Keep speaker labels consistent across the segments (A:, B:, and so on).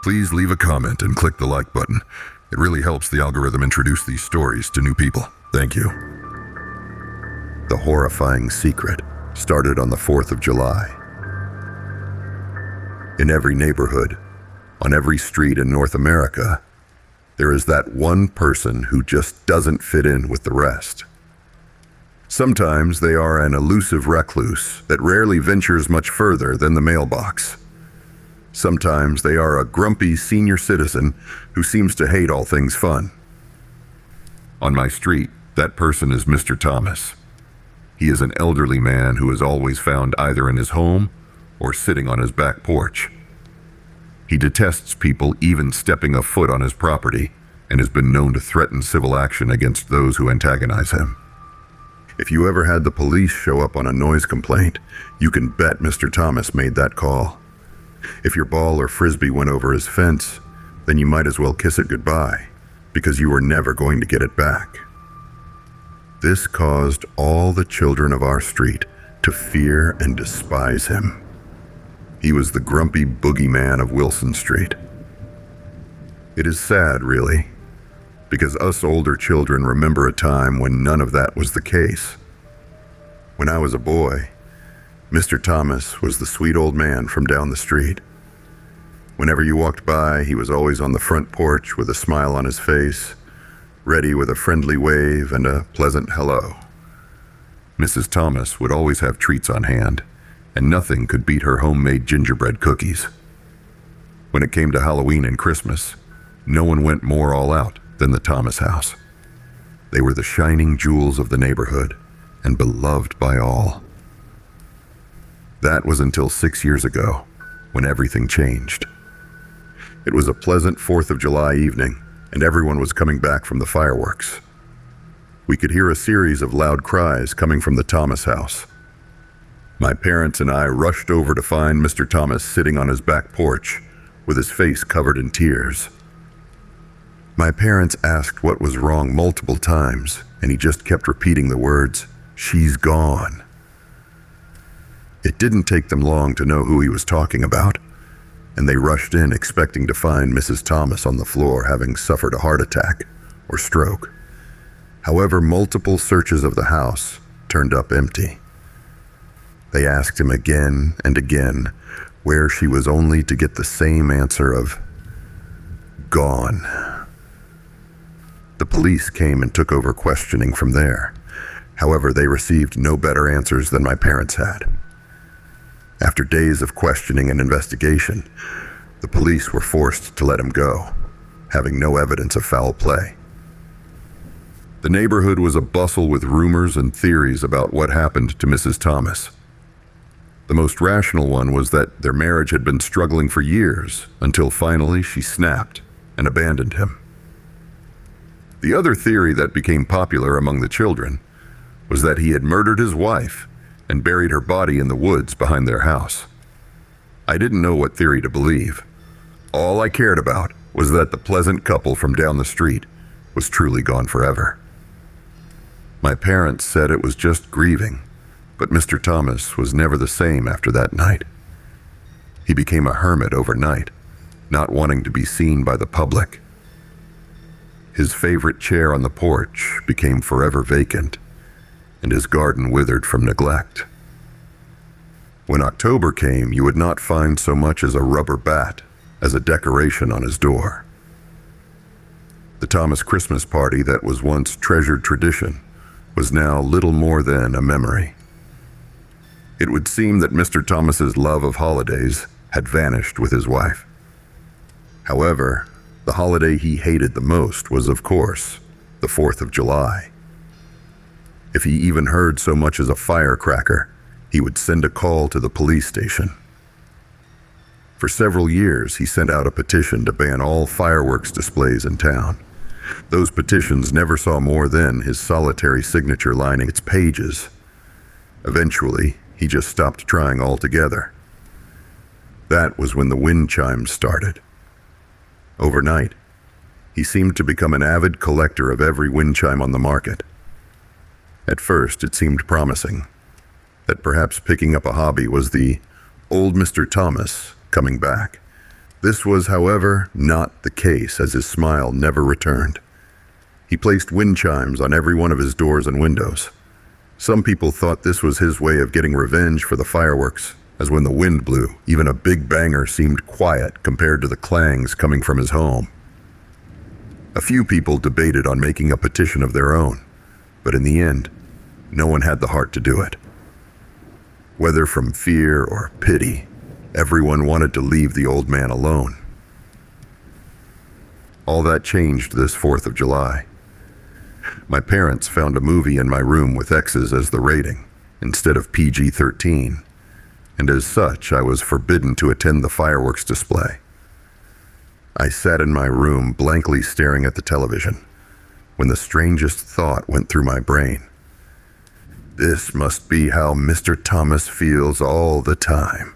A: Please leave a comment and click the like button. It really helps the algorithm introduce these stories to new people. Thank you. The horrifying secret started on the 4th of July. In every neighborhood, on every street in North America, there is that one person who just doesn't fit in with the rest. Sometimes they are an elusive recluse that rarely ventures much further than the mailbox. Sometimes they are a grumpy senior citizen who seems to hate all things fun. On my street, that person is Mr. Thomas. He is an elderly man who is always found either in his home or sitting on his back porch. He detests people even stepping a foot on his property and has been known to threaten civil action against those who antagonize him. If you ever had the police show up on a noise complaint, you can bet Mr. Thomas made that call. If your ball or frisbee went over his fence, then you might as well kiss it goodbye, because you were never going to get it back. This caused all the children of our street to fear and despise him. He was the grumpy boogeyman of Wilson Street. It is sad, really, because us older children remember a time when none of that was the case. When I was a boy, Mr. Thomas was the sweet old man from down the street. Whenever you walked by, he was always on the front porch with a smile on his face, ready with a friendly wave and a pleasant hello. Mrs. Thomas would always have treats on hand, and nothing could beat her homemade gingerbread cookies. When it came to Halloween and Christmas, no one went more all out than the Thomas house. They were the shining jewels of the neighborhood and beloved by all. That was until 6 years ago, when everything changed. It was a pleasant 4th of July evening, and everyone was coming back from the fireworks. We could hear a series of loud cries coming from the Thomas house. My parents and I rushed over to find Mr. Thomas sitting on his back porch with his face covered in tears. My parents asked what was wrong multiple times, and he just kept repeating the words, "She's gone." It didn't take them long to know who he was talking about, and they rushed in expecting to find Mrs. Thomas on the floor having suffered a heart attack or stroke. However, multiple searches of the house turned up empty. They asked him again and again where she was, only to get the same answer of gone. The police came and took over questioning from there. However, they received no better answers than my parents had. After days of questioning and investigation, the police were forced to let him go, having no evidence of foul play. The neighborhood was abustle with rumors and theories about what happened to Mrs. Thomas. The most rational one was that their marriage had been struggling for years until finally she snapped and abandoned him. The other theory that became popular among the children was that he had murdered his wife and buried her body in the woods behind their house. I didn't know what theory to believe. All I cared about was that the pleasant couple from down the street was truly gone forever. My parents said it was just grieving, but Mr. Thomas was never the same after that night. He became a hermit overnight, not wanting to be seen by the public. His favorite chair on the porch became forever vacant, and his garden withered from neglect. When October came, you would not find so much as a rubber bat as a decoration on his door. The Thomas Christmas party that was once treasured tradition was now little more than a memory. It would seem that Mr. Thomas's love of holidays had vanished with his wife. However, the holiday he hated the most was, of course, the 4th of July. If he even heard so much as a firecracker, he would send a call to the police station. For several years, he sent out a petition to ban all fireworks displays in town. Those petitions never saw more than his solitary signature lining its pages. Eventually, he just stopped trying altogether. That was when the wind chimes started. Overnight, he seemed to become an avid collector of every wind chime on the market. At first, it seemed promising that perhaps picking up a hobby was the old Mr. Thomas coming back, This was, however, not the case, as his smile never returned. He placed wind chimes on every one of his doors and windows. Some people thought this was his way of getting revenge for the fireworks, as when the wind blew, even a big banger seemed quiet compared to the clangs coming from his home. A few people debated on making a petition of their own, but in the end, no one had the heart to do it. Whether from fear or pity, everyone wanted to leave the old man alone. All that changed this 4th of July. My parents found a movie in my room with X's as the rating, instead of PG-13, and as such, I was forbidden to attend the fireworks display. I sat in my room blankly staring at the television, when the strangest thought went through my brain. This must be how Mr. Thomas feels all the time.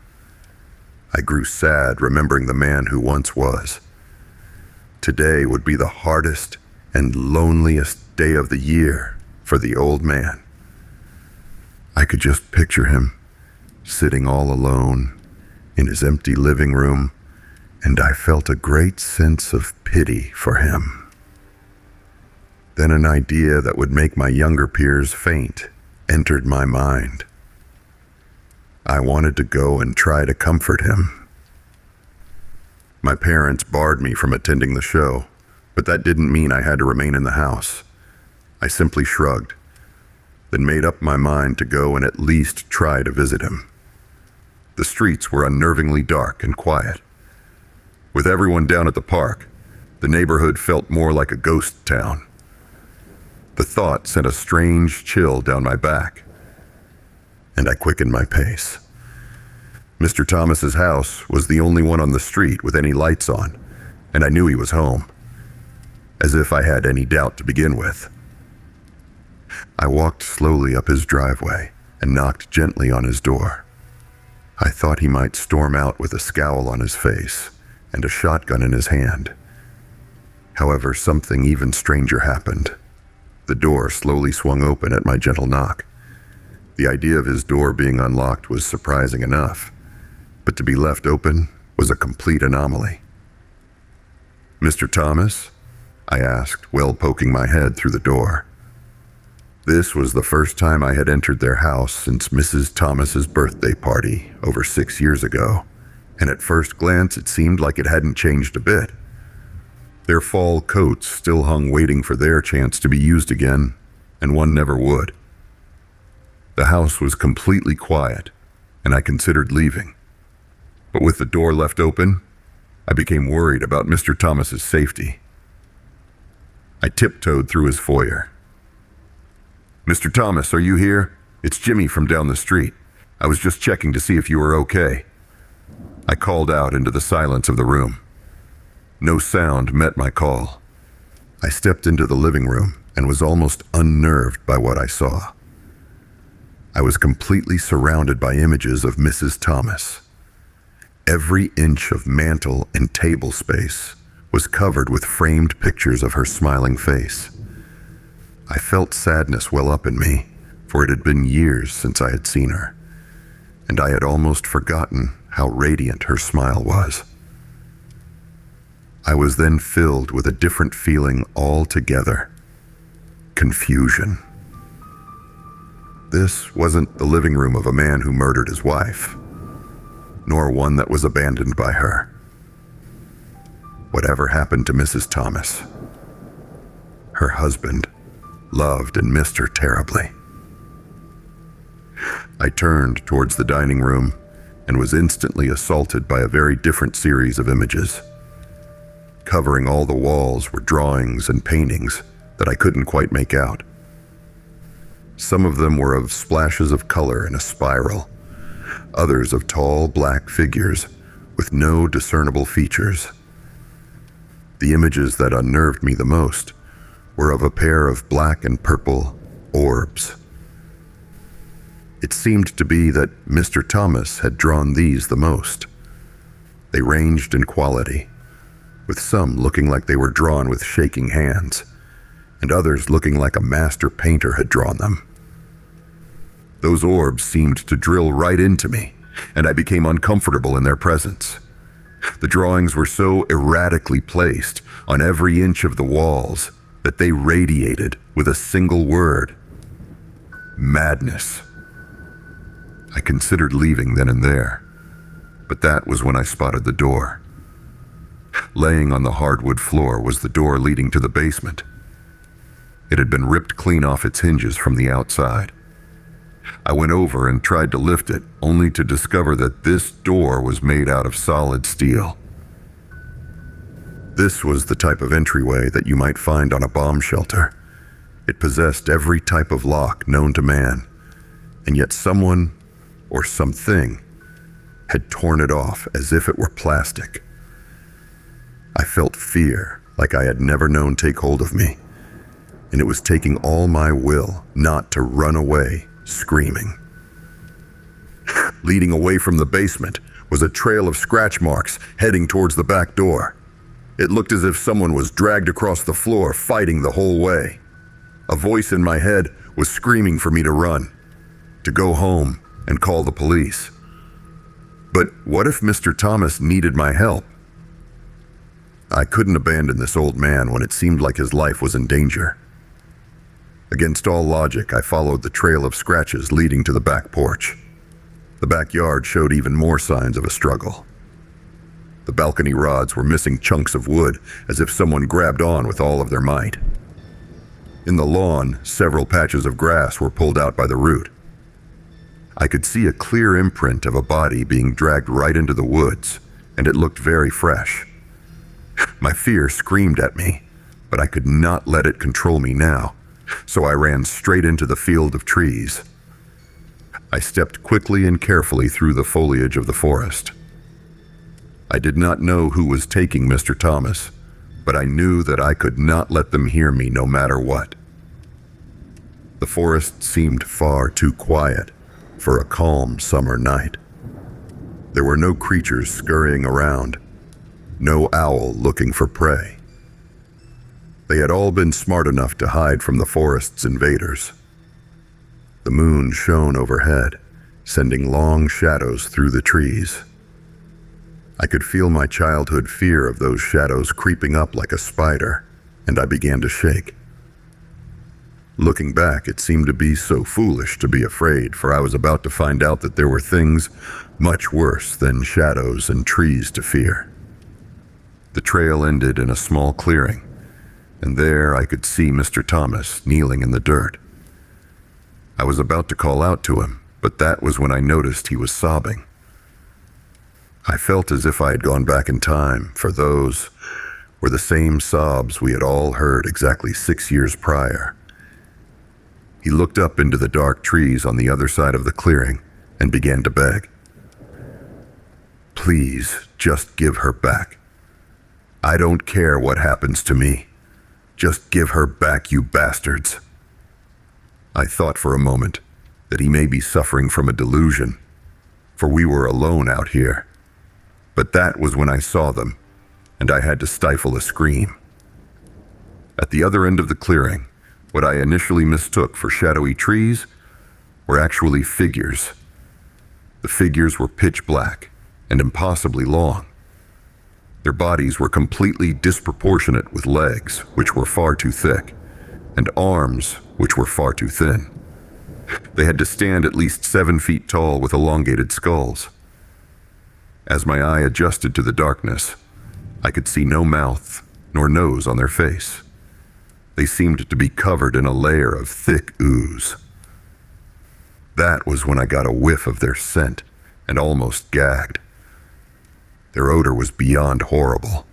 A: I grew sad remembering the man who once was. Today would be the hardest and loneliest day of the year for the old man. I could just picture him, sitting all alone in his empty living room, and I felt a great sense of pity for him. Then an idea that would make my younger peers faint entered my mind. I wanted to go and try to comfort him. My parents barred me from attending the show, but that didn't mean I had to remain in the house. I simply shrugged, then made up my mind to go and at least try to visit him. The streets were unnervingly dark and quiet. With everyone down at the park, the neighborhood felt more like a ghost town. The thought sent a strange chill down my back, and I quickened my pace. Mr. Thomas's house was the only one on the street with any lights on, and I knew he was home, as if I had any doubt to begin with. I walked slowly up his driveway and knocked gently on his door. I thought he might storm out with a scowl on his face and a shotgun in his hand. However, something even stranger happened. The door slowly swung open at my gentle knock. The idea of his door being unlocked was surprising enough, but to be left open was a complete anomaly. "Mr. Thomas?" I asked, well poking my head through the door. This was the first time I had entered their house since Mrs. Thomas's birthday party over 6 years ago, and at first glance it seemed like it hadn't changed a bit. Their fall coats still hung waiting for their chance to be used again, and one never would. The house was completely quiet, and I considered leaving. But with the door left open, I became worried about Mr. Thomas's safety. I tiptoed through his foyer. "Mr. Thomas, are you here? It's Jimmy from down the street. I was just checking to see if you were okay." I called out into the silence of the room. No sound met my call. I stepped into the living room and was almost unnerved by what I saw. I was completely surrounded by images of Mrs. Thomas. Every inch of mantel and table space was covered with framed pictures of her smiling face. I felt sadness well up in me, for it had been years since I had seen her, and I had almost forgotten how radiant her smile was. I was then filled with a different feeling altogether: confusion. This wasn't the living room of a man who murdered his wife, nor one that was abandoned by her. Whatever happened to Mrs. Thomas? Her husband loved and missed her terribly. I turned towards the dining room and was instantly assaulted by a very different series of images. Covering all the walls were drawings and paintings that I couldn't quite make out. Some of them were of splashes of color in a spiral, others of tall black figures with no discernible features. The images that unnerved me the most were of a pair of black and purple orbs. It seemed to be that Mr. Thomas had drawn these the most. They ranged in quality, with some looking like they were drawn with shaking hands, and others looking like a master painter had drawn them. Those orbs seemed to drill right into me, and I became uncomfortable in their presence. The drawings were so erratically placed on every inch of the walls that they radiated with a single word: madness. I considered leaving then and there, but that was when I spotted the door. Laying on the hardwood floor was the door leading to the basement. It had been ripped clean off its hinges from the outside. I went over and tried to lift it, only to discover that this door was made out of solid steel. This was the type of entryway that you might find on a bomb shelter. It possessed every type of lock known to man, and yet someone, or something, had torn it off as if it were plastic. I felt fear like I had never known take hold of me, and it was taking all my will not to run away screaming. Leading away from the basement was a trail of scratch marks heading towards the back door. It looked as if someone was dragged across the floor, fighting the whole way. A voice in my head was screaming for me to run, to go home and call the police. But what if Mr. Thomas needed my help? I couldn't abandon this old man when it seemed like his life was in danger. Against all logic, I followed the trail of scratches leading to the back porch. The backyard showed even more signs of a struggle. The balcony rods were missing chunks of wood, as if someone grabbed on with all of their might. In the lawn, several patches of grass were pulled out by the root. I could see a clear imprint of a body being dragged right into the woods, and it looked very fresh. My fear screamed at me, but I could not let it control me now, so I ran straight into the field of trees. I stepped quickly and carefully through the foliage of the forest. I did not know who was taking Mr. Thomas, but I knew that I could not let them hear me no matter what. The forest seemed far too quiet for a calm summer night. There were no creatures scurrying around, no owl looking for prey. They had all been smart enough to hide from the forest's invaders. The moon shone overhead, sending long shadows through the trees. I could feel my childhood fear of those shadows creeping up like a spider, and I began to shake. Looking back, it seemed to be so foolish to be afraid, for I was about to find out that there were things much worse than shadows and trees to fear. The trail ended in a small clearing, and there I could see Mr. Thomas kneeling in the dirt. I was about to call out to him, but that was when I noticed he was sobbing. I felt as if I had gone back in time, for those were the same sobs we had all heard exactly 6 years prior. He looked up into the dark trees on the other side of the clearing and began to beg. "Please, just give her back. I don't care what happens to me. Just give her back, you bastards." I thought for a moment that he may be suffering from a delusion, for we were alone out here. But that was when I saw them, and I had to stifle a scream. At the other end of the clearing, what I initially mistook for shadowy trees were actually figures. The figures were pitch black and impossibly long. Their bodies were completely disproportionate, with legs, which were far too thick, and arms, which were far too thin. They had to stand at least 7 feet tall with elongated skulls. As my eye adjusted to the darkness, I could see no mouth nor nose on their face. They seemed to be covered in a layer of thick ooze. That was when I got a whiff of their scent and almost gagged. Their odor was beyond horrible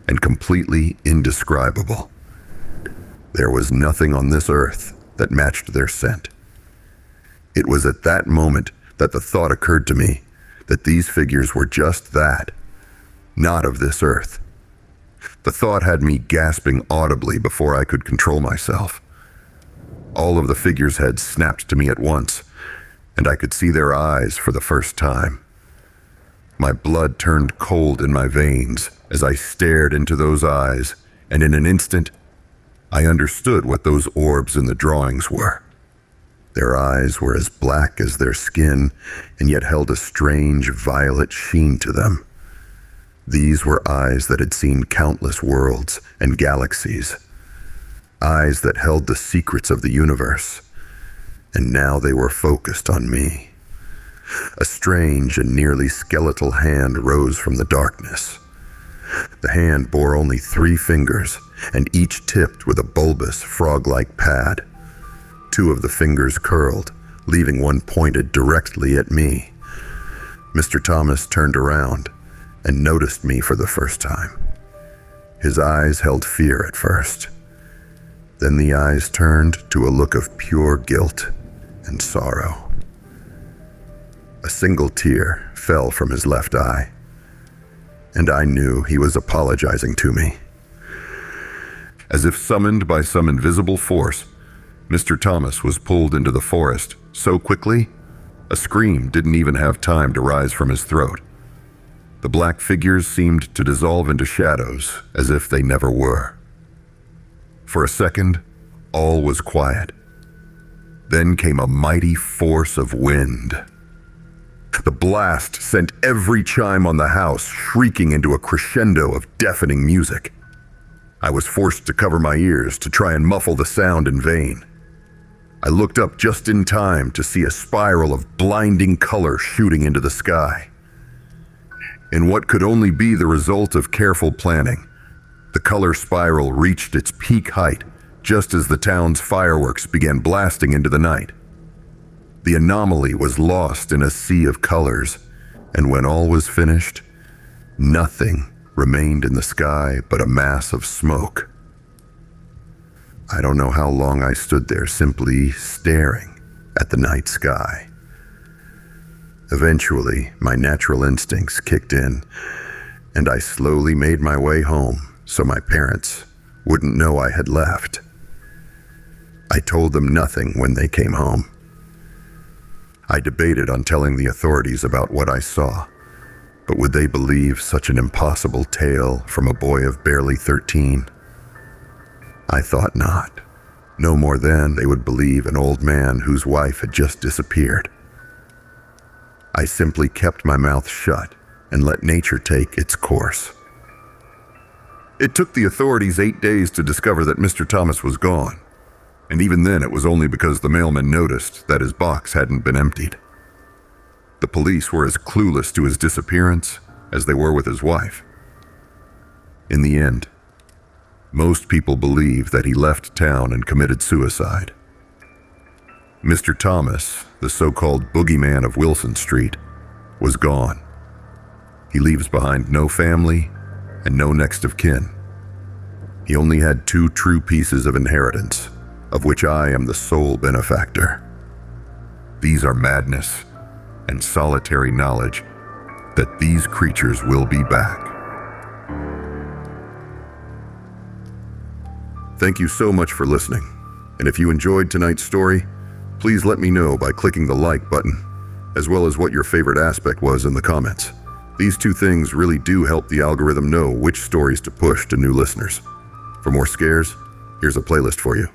A: and completely indescribable. There was nothing on this earth that matched their scent. It was at that moment that the thought occurred to me that these figures were just that, not of this earth. The thought had me gasping audibly before I could control myself. All of the figures' heads snapped to me at once, and I could see their eyes for the first time. My blood turned cold in my veins as I stared into those eyes, and in an instant, I understood what those orbs in the drawings were. Their eyes were as black as their skin, and yet held a strange violet sheen to them. These were eyes that had seen countless worlds and galaxies. Eyes that held the secrets of the universe. And now they were focused on me. A strange and nearly skeletal hand rose from the darkness. The hand bore only 3 fingers, and each tipped with a bulbous, frog-like pad. 2 of the fingers curled, leaving one pointed directly at me. Mr. Thomas turned around and noticed me for the first time. His eyes held fear at first. Then the eyes turned to a look of pure guilt and sorrow. A single tear fell from his left eye, and I knew he was apologizing to me. As if summoned by some invisible force, Mr. Thomas was pulled into the forest so quickly, a scream didn't even have time to rise from his throat. The black figures seemed to dissolve into shadows as if they never were. For a second, all was quiet. Then came a mighty force of wind. The blast sent every chime on the house shrieking into a crescendo of deafening music. I was forced to cover my ears to try and muffle the sound in vain. I looked up just in time to see a spiral of blinding color shooting into the sky. In what could only be the result of careful planning, the color spiral reached its peak height just as the town's fireworks began blasting into the night. The anomaly was lost in a sea of colors, and when all was finished, nothing remained in the sky but a mass of smoke. I don't know how long I stood there simply staring at the night sky. Eventually, my natural instincts kicked in, and I slowly made my way home so my parents wouldn't know I had left. I told them nothing when they came home. I debated on telling the authorities about what I saw, but would they believe such an impossible tale from a boy of barely 13? I thought not. No more than they would believe an old man whose wife had just disappeared. I simply kept my mouth shut and let nature take its course. It took the authorities 8 days to discover that Mr. Thomas was gone, and even then it was only because the mailman noticed that his box hadn't been emptied. The police were as clueless to his disappearance as they were with his wife. In the end, most people believe that he left town and committed suicide. Mr. Thomas, the so-called boogeyman of Wilson Street, was gone. He leaves behind no family and no next of kin. He only had 2 true pieces of inheritance, of which I am the sole benefactor. These are madness and solitary knowledge that these creatures will be back. Thank you so much for listening, and if you enjoyed tonight's story, please let me know by clicking the like button, as well as what your favorite aspect was in the comments. These 2 things really do help the algorithm know which stories to push to new listeners. For more scares, here's a playlist for you.